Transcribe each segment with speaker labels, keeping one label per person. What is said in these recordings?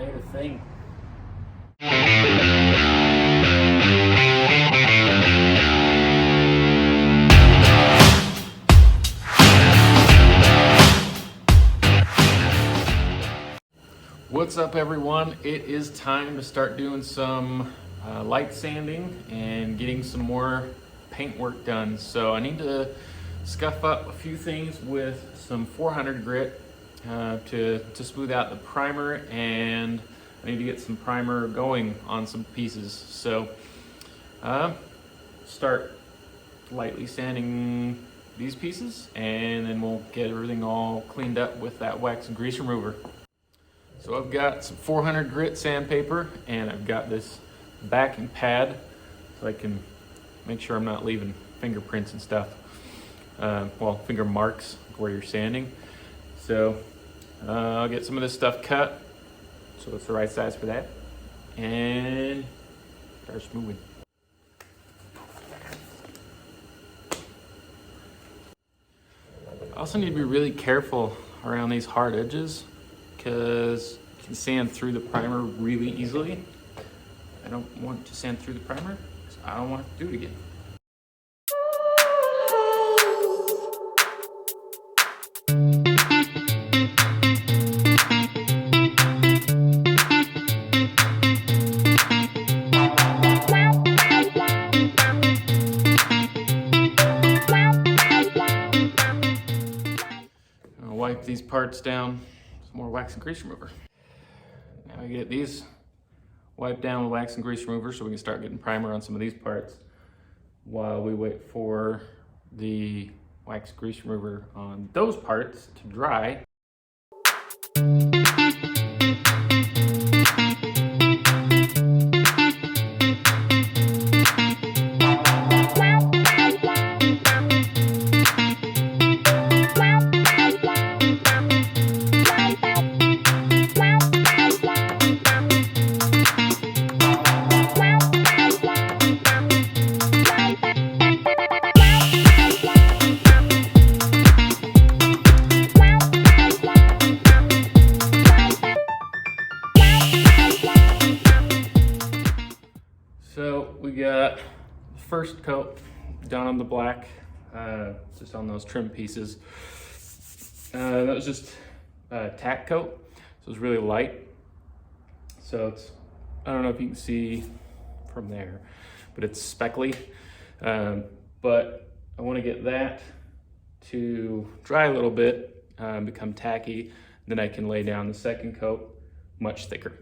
Speaker 1: made a thing. What's up, everyone? It is time to start doing some light sanding and getting some more paint work done. So I need to scuff up a few things with some 400 grit to smooth out the primer, and I need to get some primer going on some pieces. So start lightly sanding these pieces, and then we'll get everything all cleaned up with that wax and grease remover. So I've got some 400 grit sandpaper, and I've got this backing pad so I can make sure I'm not leaving fingerprints and stuff. Well, finger marks where you're sanding. So I'll get some of this stuff cut so it's the right size for that, and start moving. I also need to be really careful around these hard edges, because you can sand through the primer really easily. I don't want to sand through the primer because I don't want to do it again. I'll wipe these parts down. Some more wax and grease remover. Now I get these wiped down with wax and grease remover so we can start getting primer on some of these parts while we wait for the wax and grease remover on those parts to dry. So we got the first coat done on the black, just on those trim pieces. That was just a tack coat, so it's really light. So it's, I don't know if you can see from there, but it's speckly. But I want to get that to dry a little bit, become tacky, then I can lay down the second coat much thicker.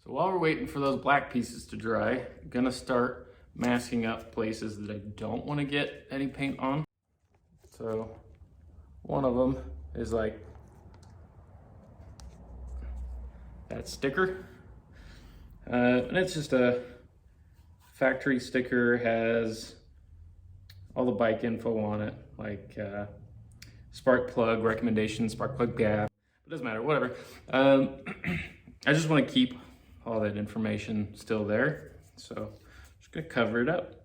Speaker 1: So while we're waiting for those black pieces to dry, I'm gonna start masking up places that I don't want to get any paint on. So one of them is like that sticker. And it's just a factory sticker, has all the bike info on it, like spark plug recommendation, spark plug gap. It doesn't matter, whatever. I just want to keep all that information still there, so I'm just gonna cover it up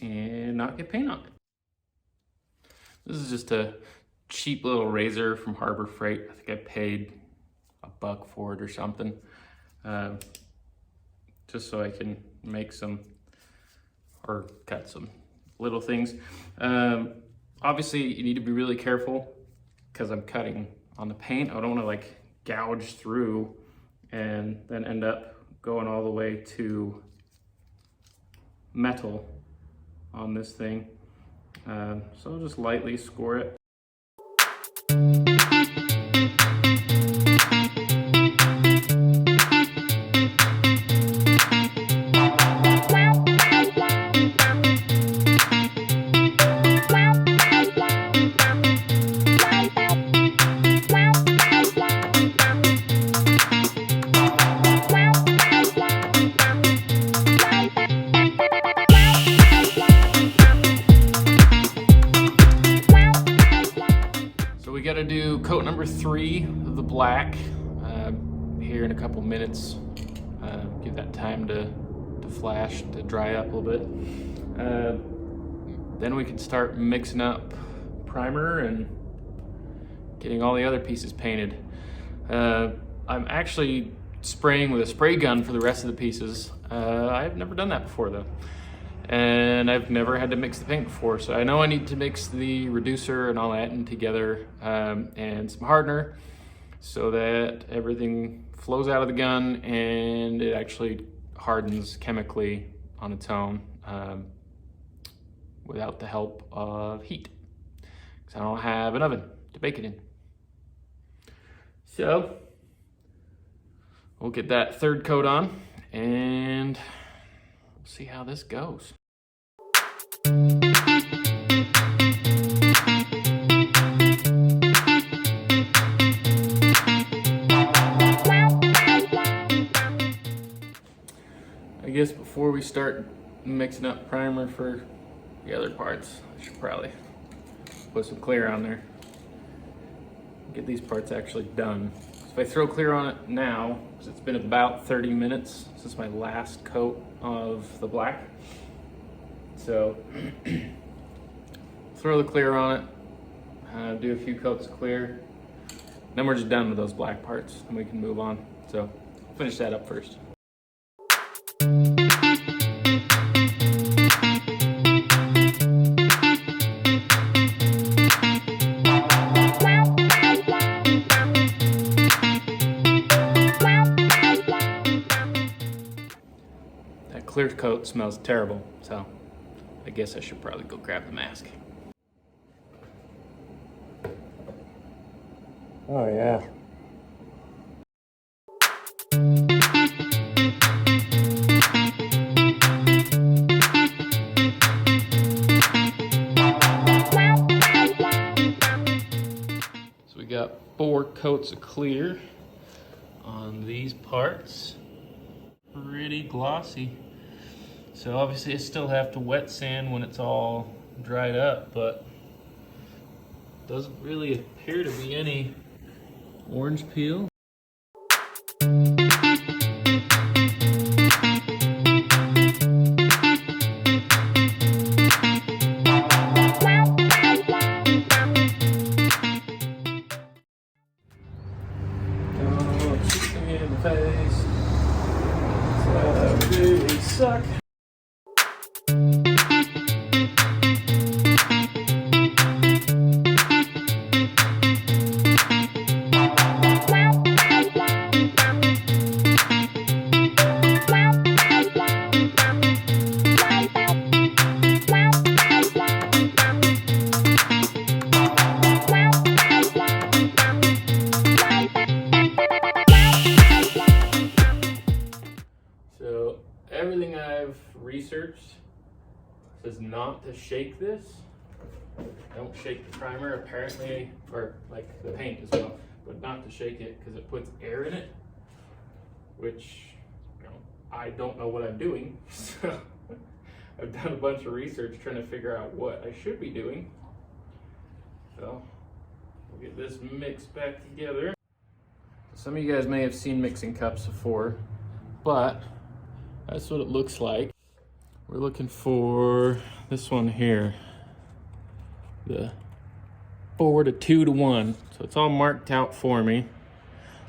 Speaker 1: and not get paint on it. This is just a cheap little razor from Harbor Freight. I think I paid $1 for it or something, just so I can make some or cut some little things. Obviously you need to be really careful because I'm cutting on the paint. I don't want to like gouge through and then end up going all the way to metal on this thing. So I'll just lightly score it. Gotta do coat number 3 of the black here in a couple minutes. Give that time to flash, to dry up a little bit. Then we can start mixing up primer and getting all the other pieces painted. I'm actually spraying with a spray gun for the rest of the pieces. I've never done that before though. And I've never had to mix the paint before. So I know I need to mix the reducer and all that in together and some hardener so that everything flows out of the gun and it actually hardens chemically on its own without the help of heat. Because I don't have an oven to bake it in. So we'll get that third coat on and we'll see how this goes. I guess before we start mixing up primer for the other parts, I should probably put some clear on there. Get these parts actually done. So if I throw clear on it now, because it's been about 30 minutes since my last coat of the black. So throw the clear on it, do a few coats of clear, then we're just done with those black parts and we can move on. So I'll finish that up first. Clear coat smells terrible, so I guess I should probably go grab the mask. Oh yeah. So we got 4 coats of clear on these parts. Pretty glossy. So obviously I still have to wet sand when it's all dried up, but doesn't really appear to be any orange peel. Oh, shoot me in the face. That really suck. So everything I've researched says not to shake this. Don't shake the primer apparently, or like the paint as well, but not to shake it because it puts air in it, which, you know, I don't know what I'm doing. So I've done a bunch of research trying to figure out what I should be doing. So we'll get this mixed back together. Some of you guys may have seen mixing cups before, but that's what it looks like. We're looking for this one here, the 4 to 2 to 1. So it's all marked out for me.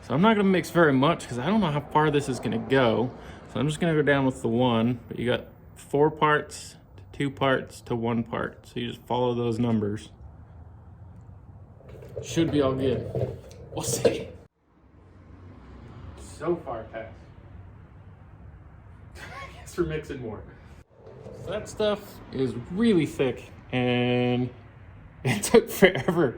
Speaker 1: So I'm not gonna mix very much because I don't know how far this is gonna go. So I'm just gonna go down with the 1, but you got 4 parts to 2 parts to 1 part. So you just follow those numbers. Should be all good. We'll see. So far past. I guess we're mixing more. So that stuff is really thick and it took forever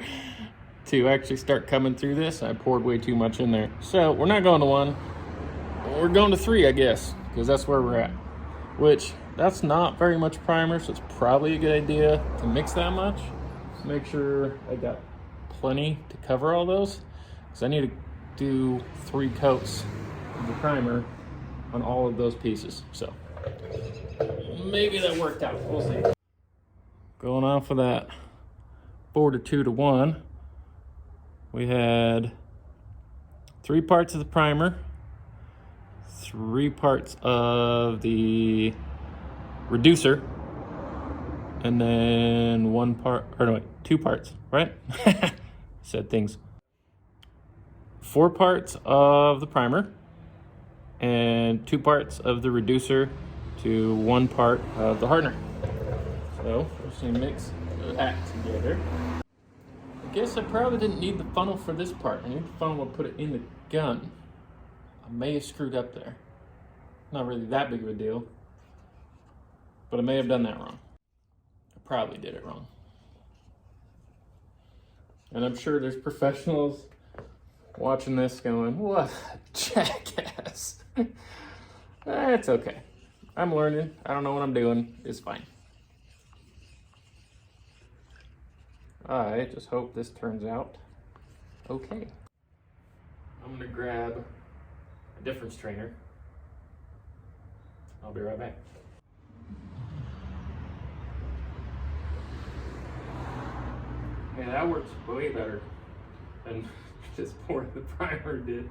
Speaker 1: to actually start coming through this. I poured way too much in there. So we're not going to 1, we're going to 3, I guess, because that's where we're at. Which, that's not very much primer, so it's probably a good idea to mix that much. So make sure I got plenty to cover all those, because I need to do 3 coats of the primer on all of those pieces. So maybe that worked out, we'll see. Going off of that 4 to 2 to 1, we had 3 parts of the primer, 3 parts of the reducer, and then 1 part, or no, wait, 2 parts, right? Said things. 4 parts of the primer, and 2 parts of the reducer to 1 part of the hardener. So we're just gonna mix that together. I guess I probably didn't need the funnel for this part. I need the funnel to put it in the gun. I may have screwed up there. Not really that big of a deal, but I may have done that wrong. I probably did it wrong. And I'm sure there's professionals watching this going, what a jackass. It's okay. I'm learning. I don't know what I'm doing. It's fine. I just hope this turns out okay. I'm gonna grab a different strainer. I'll be right back. Man, that works way better than just pouring the primer did.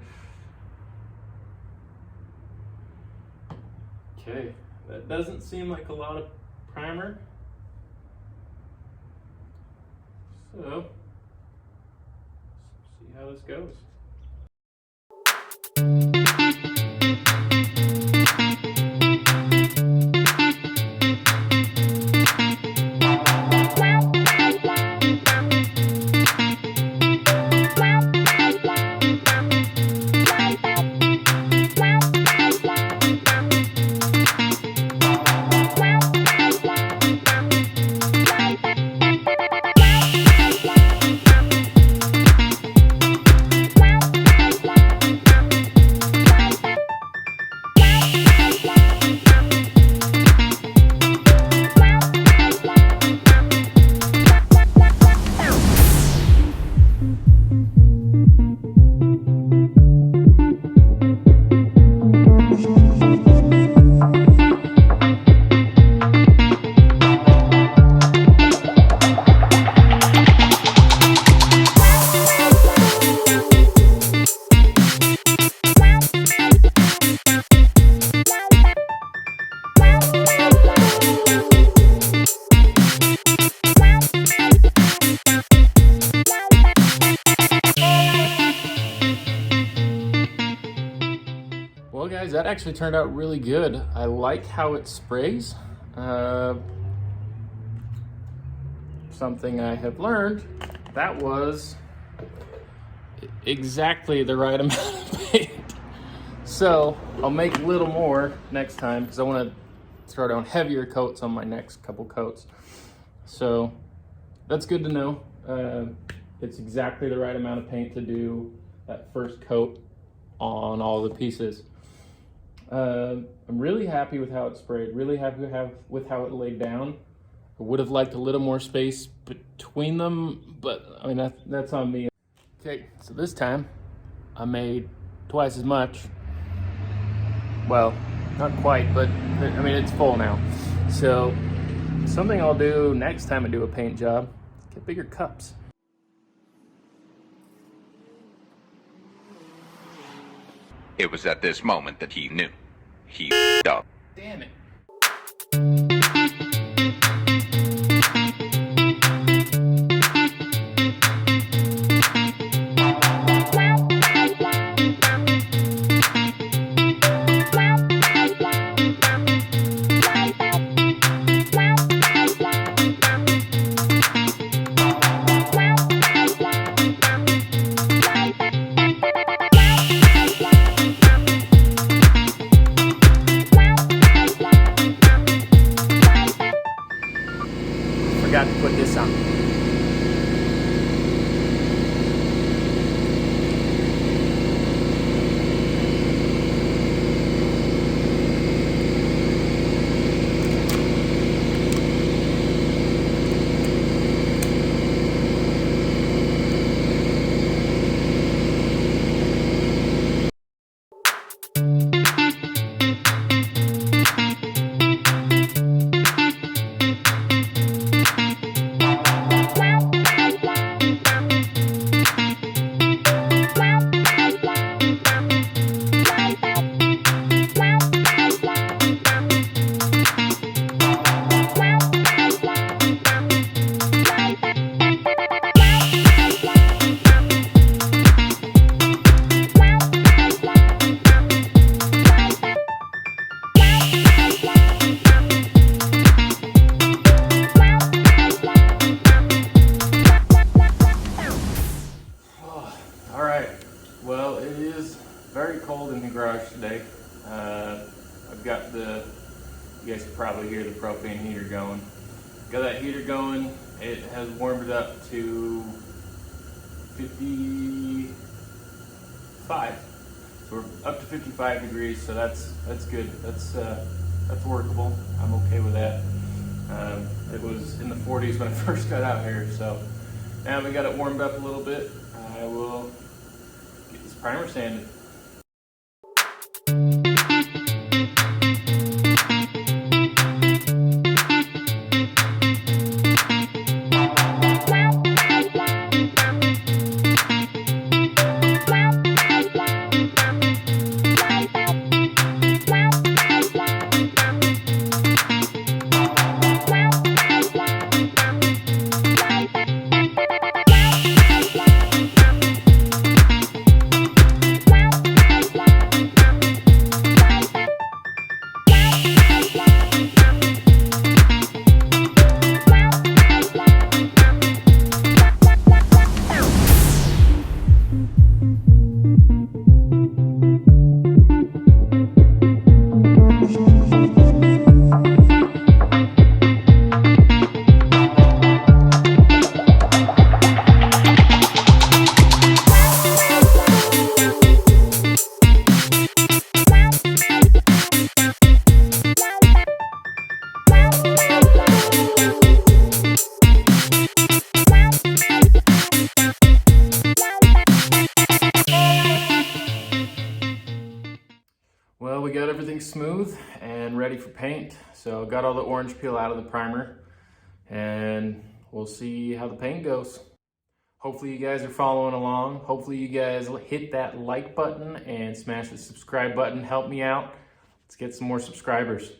Speaker 1: Okay, that doesn't seem like a lot of primer. So, see how this goes. Well guys, that actually turned out really good. I like how it sprays. Something I have learned, that was exactly the right amount of paint. So I'll make a little more next time because I want to start on heavier coats on my next couple coats. So that's good to know. It's exactly the right amount of paint to do that first coat on all the pieces. I'm really happy with how it sprayed, really happy with how it laid down. I would have liked a little more space between them, but I mean, that's on me. Okay, so this time I made twice as much. Well, not quite, but I mean, it's full now. So something I'll do next time I do a paint job, get bigger cups.
Speaker 2: It was at this moment that he knew. He f***ed up.
Speaker 1: Damn it. Well, it is very cold in the garage today. I've got you guys can probably hear the propane heater going. Got that heater going. It has warmed it up to 55. So we're up to 55 degrees, so that's good. That's workable. I'm okay with that. It was in the 40s when I first got out here, so now we got it warmed up a little bit. I will get this primer sanded. Well, we got everything smooth and ready for paint. So got all the orange peel out of the primer and we'll see how the paint goes. Hopefully you guys are following along. Hopefully you guys hit that like button and smash the subscribe button. Help me out. Let's get some more subscribers.